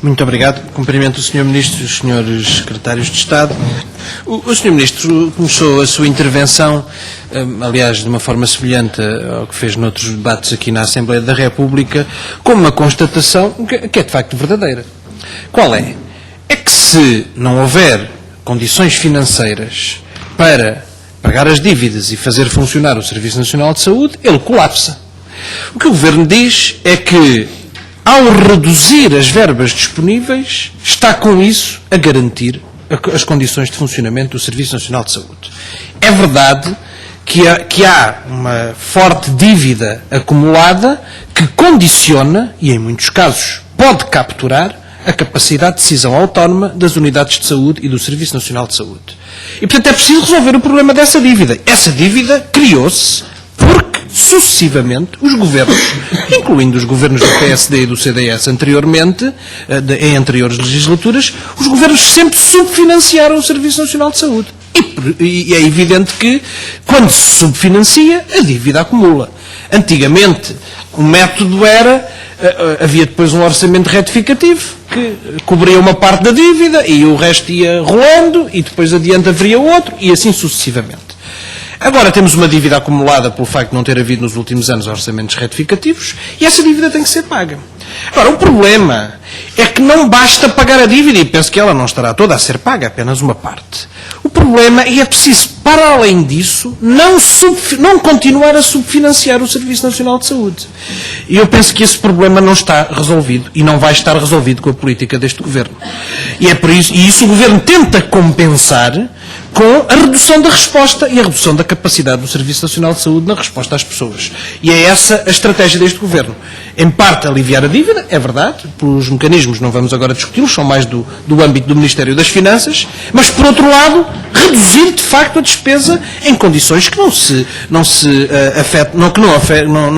Muito obrigado. Cumprimento o Sr. Ministro e os Srs. Secretários de Estado. O Sr. Ministro começou a sua intervenção, aliás, de uma forma semelhante ao que fez noutros debates aqui na Assembleia da República, com uma constatação que é de facto verdadeira. Qual é? É que se não houver condições financeiras para pagar as dívidas e fazer funcionar o Serviço Nacional de Saúde, ele colapsa. O que o Governo diz é que, ao reduzir as verbas disponíveis, está com isso a garantir as condições de funcionamento do Serviço Nacional de Saúde. É verdade que há uma forte dívida acumulada que condiciona, e em muitos casos pode capturar, a capacidade de decisão autónoma das unidades de saúde e do Serviço Nacional de Saúde. E, portanto, é preciso resolver o problema dessa dívida. Essa dívida criou-se porque, sucessivamente, os governos, incluindo os governos do PSD e do CDS anteriormente, em anteriores legislaturas, os governos sempre subfinanciaram o Serviço Nacional de Saúde. E é evidente que, quando se subfinancia, a dívida acumula. Antigamente, o método era, havia depois um orçamento retificativo, que cobria uma parte da dívida e o resto ia rolando, e depois adiante haveria outro, e assim sucessivamente. Agora temos uma dívida acumulada pelo facto de não ter havido nos últimos anos orçamentos retificativos, e essa dívida tem que ser paga. Agora, o problema é que não basta pagar a dívida, e penso que ela não estará toda a ser paga, apenas uma parte. O problema é que é preciso, para além disso, não continuar a subfinanciar o Serviço Nacional de Saúde. E eu penso que esse problema não está resolvido, e não vai estar resolvido com a política deste Governo. E é por isso, e isso o Governo tenta compensar com a redução da resposta e a redução da capacidade do Serviço Nacional de Saúde na resposta às pessoas. E é essa a estratégia deste Governo. Em parte, aliviar a dívida, é verdade, pelos mecanismos, não vamos agora discuti-los, são mais do âmbito do Ministério das Finanças, mas, por outro lado, reduzir, de facto, a despesa em condições que não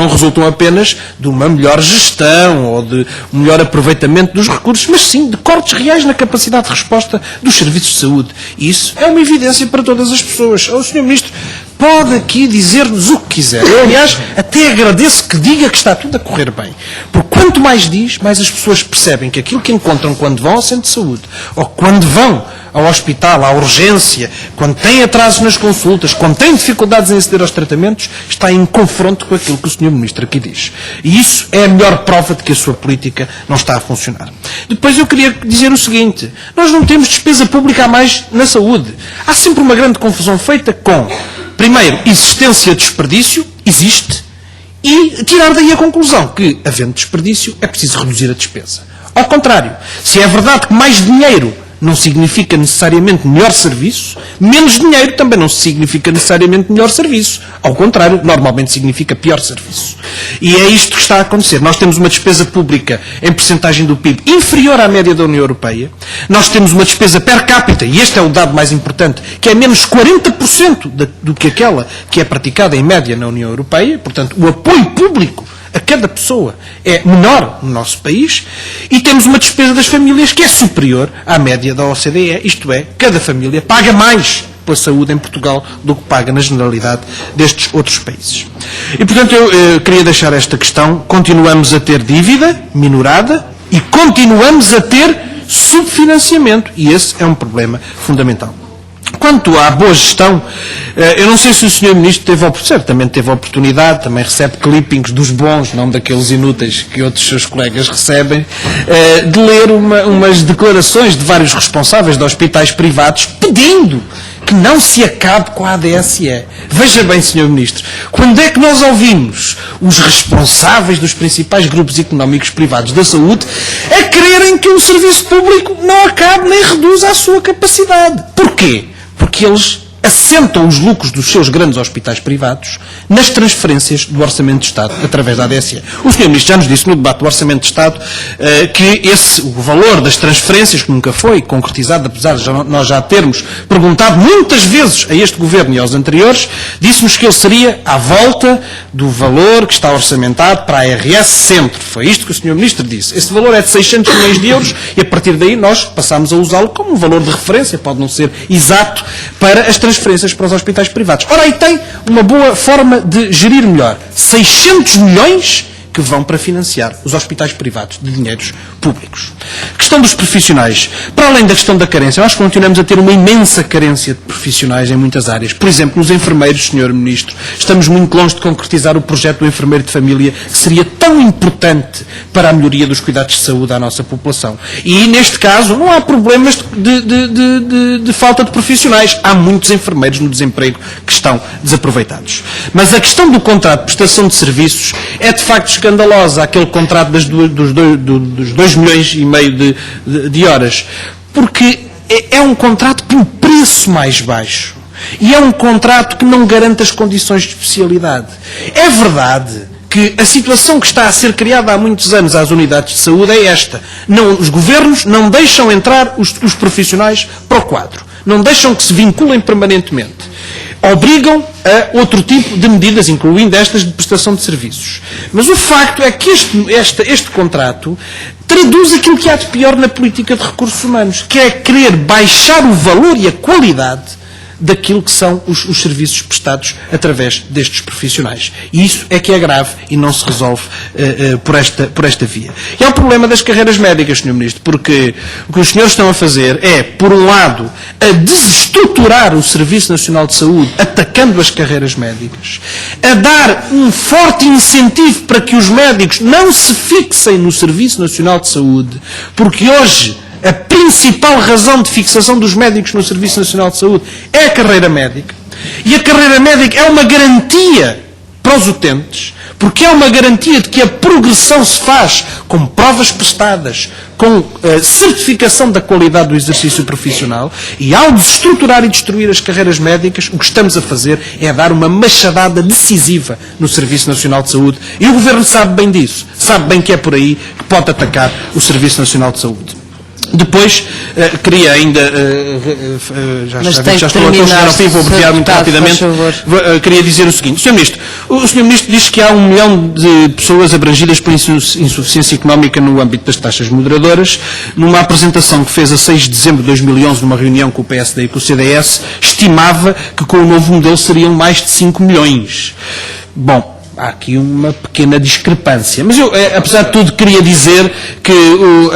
resultam apenas de uma melhor gestão ou de um melhor aproveitamento dos recursos, mas sim de cortes reais na capacidade de resposta dos serviços de saúde. E isso é uma evidência para todas as pessoas. O Sr. Ministro pode aqui dizer-nos o que quiser. Eu, aliás, até agradeço que diga que está tudo a correr bem. Porque quanto mais diz, mais as pessoas percebem que aquilo que encontram quando vão ao centro de saúde, ou quando vão ao hospital, à urgência, quando têm atrasos nas consultas, quando têm dificuldades em aceder aos tratamentos, está em confronto com aquilo que o Sr. Ministro aqui diz. E isso é a melhor prova de que a sua política não está a funcionar. Depois eu queria dizer o seguinte: nós não temos despesa pública a mais na saúde. Há sempre uma grande confusão feita com, primeiro, existência de desperdício, existe, e tirar daí a conclusão que, havendo desperdício, é preciso reduzir a despesa. Ao contrário, se é verdade que mais dinheiro não significa necessariamente melhor serviço, menos dinheiro também não significa necessariamente melhor serviço. Ao contrário, normalmente significa pior serviço. E é isto que está a acontecer. Nós temos uma despesa pública em percentagem do PIB inferior à média da União Europeia. Nós temos uma despesa per capita, e este é o dado mais importante, que é menos 40% do que aquela que é praticada em média na União Europeia. Portanto, o apoio público a cada pessoa é menor no nosso país, e temos uma despesa das famílias que é superior à média da OCDE, isto é, cada família paga mais pela saúde em Portugal do que paga na generalidade destes outros países. E, portanto, eu queria deixar esta questão. Continuamos a ter dívida minorada e continuamos a ter subfinanciamento, e esse é um problema fundamental. Quanto à boa gestão, eu não sei se o Sr. Ministro certamente teve a oportunidade, também recebe clippings dos bons, não daqueles inúteis que outros seus colegas recebem, de ler umas declarações de vários responsáveis de hospitais privados pedindo que não se acabe com a ADSE. Veja bem, Sr. Ministro, quando é que nós ouvimos os responsáveis dos principais grupos económicos privados da saúde a quererem que o serviço público não acabe nem reduza a sua capacidade? Porquê? Porque eles assentam os lucros dos seus grandes hospitais privados nas transferências do Orçamento de Estado, através da ADSE. O Sr. Ministro já nos disse no debate do Orçamento de Estado que o valor das transferências, que nunca foi concretizado, apesar de nós já termos perguntado muitas vezes a este Governo e aos anteriores, disse-nos que ele seria à volta do valor que está orçamentado para a ARS Centro. Foi isto que o Sr. Ministro disse. Esse valor é de 600 milhões de euros e, a partir daí, nós passámos a usá-lo como um valor de referência, pode não ser exato, para as transferências para os hospitais privados. Ora, aí tem uma boa forma de gerir melhor. 600 milhões que vão para financiar os hospitais privados de dinheiros públicos. questão dos profissionais, para além da questão da carência, nós continuamos a ter uma imensa carência de profissionais em muitas áreas. Por exemplo, nos enfermeiros, Sr. Ministro, estamos muito longe de concretizar o projeto do enfermeiro de família, que seria tão importante para a melhoria dos cuidados de saúde à nossa população. E, neste caso, não há problemas de falta de profissionais. Há muitos enfermeiros no desemprego que estão desaproveitados. Mas a questão do contrato de prestação de serviços é, de facto, escandalosa, aquele contrato dos 2,5 milhões de horas, porque é um contrato por um preço mais baixo e é um contrato que não garante as condições de especialidade. É verdade que a situação que está a ser criada há muitos anos às unidades de saúde é esta. Os governos não deixam entrar os profissionais para o quadro, não deixam que se vinculem permanentemente. Obrigam a outro tipo de medidas, incluindo estas de prestação de serviços. Mas o facto é que este contrato traduz aquilo que há de pior na política de recursos humanos, que é querer baixar o valor e a qualidade daquilo que são os serviços prestados através destes profissionais. E isso é que é grave e não se resolve por esta via. E é o problema das carreiras médicas, Sr. Ministro, porque o que os senhores estão a fazer é, por um lado, a desestruturar o Serviço Nacional de Saúde, atacando as carreiras médicas, a dar um forte incentivo para que os médicos não se fixem no Serviço Nacional de Saúde, porque hoje a principal razão de fixação dos médicos no Serviço Nacional de Saúde é a carreira médica. E a carreira médica é uma garantia para os utentes, porque é uma garantia de que a progressão se faz com provas prestadas, com certificação da qualidade do exercício profissional, e ao desestruturar e destruir as carreiras médicas, o que estamos a fazer é dar uma machadada decisiva no Serviço Nacional de Saúde. E o Governo sabe bem disso, sabe bem que é por aí que pode atacar o Serviço Nacional de Saúde. Depois, queria ainda, já estou a chegar ao fim, vou abreviar muito rapidamente, queria dizer o seguinte. Sr. Ministro, o Sr. Ministro diz que há 1 milhão de pessoas abrangidas por insuficiência económica no âmbito das taxas moderadoras. Numa apresentação que fez a 6 de dezembro de 2011, numa reunião com o PSD e com o CDS, estimava que com o novo modelo seriam mais de 5 milhões. Bom, há aqui uma pequena discrepância. Mas eu, apesar de tudo, queria dizer que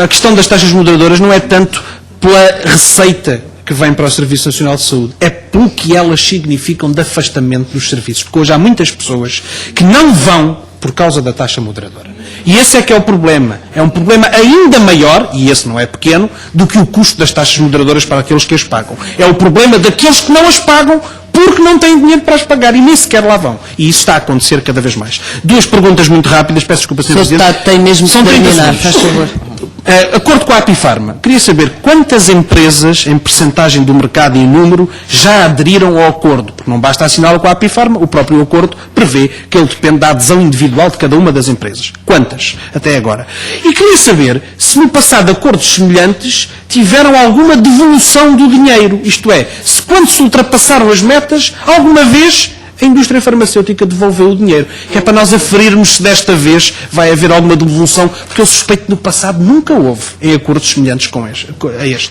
a questão das taxas moderadoras não é tanto pela receita que vem para o Serviço Nacional de Saúde, é pelo que elas significam de afastamento dos serviços. Porque hoje há muitas pessoas que não vão por causa da taxa moderadora. E esse é que é o problema. É um problema ainda maior, e esse não é pequeno, do que o custo das taxas moderadoras para aqueles que as pagam. É o problema daqueles que não as pagam porque não têm dinheiro para as pagar e nem sequer lá vão. E isso está a acontecer cada vez mais. 2 perguntas muito rápidas, peço desculpa, Sr. Presidente. Tem mesmo que terminar, faz favor. Acordo com a Apifarma, queria saber quantas empresas, em percentagem do mercado e em número, já aderiram ao acordo, porque não basta assiná-lo com a Apifarma, o próprio acordo prevê que ele depende da adesão individual de cada uma das empresas. Quantas, até agora? E queria saber se no passado acordos semelhantes tiveram alguma devolução do dinheiro, isto é, se quando se ultrapassaram as metas, alguma vez a indústria farmacêutica devolveu o dinheiro, que é para nós aferirmos se desta vez vai haver alguma devolução, porque eu suspeito que no passado nunca houve em acordos semelhantes a este.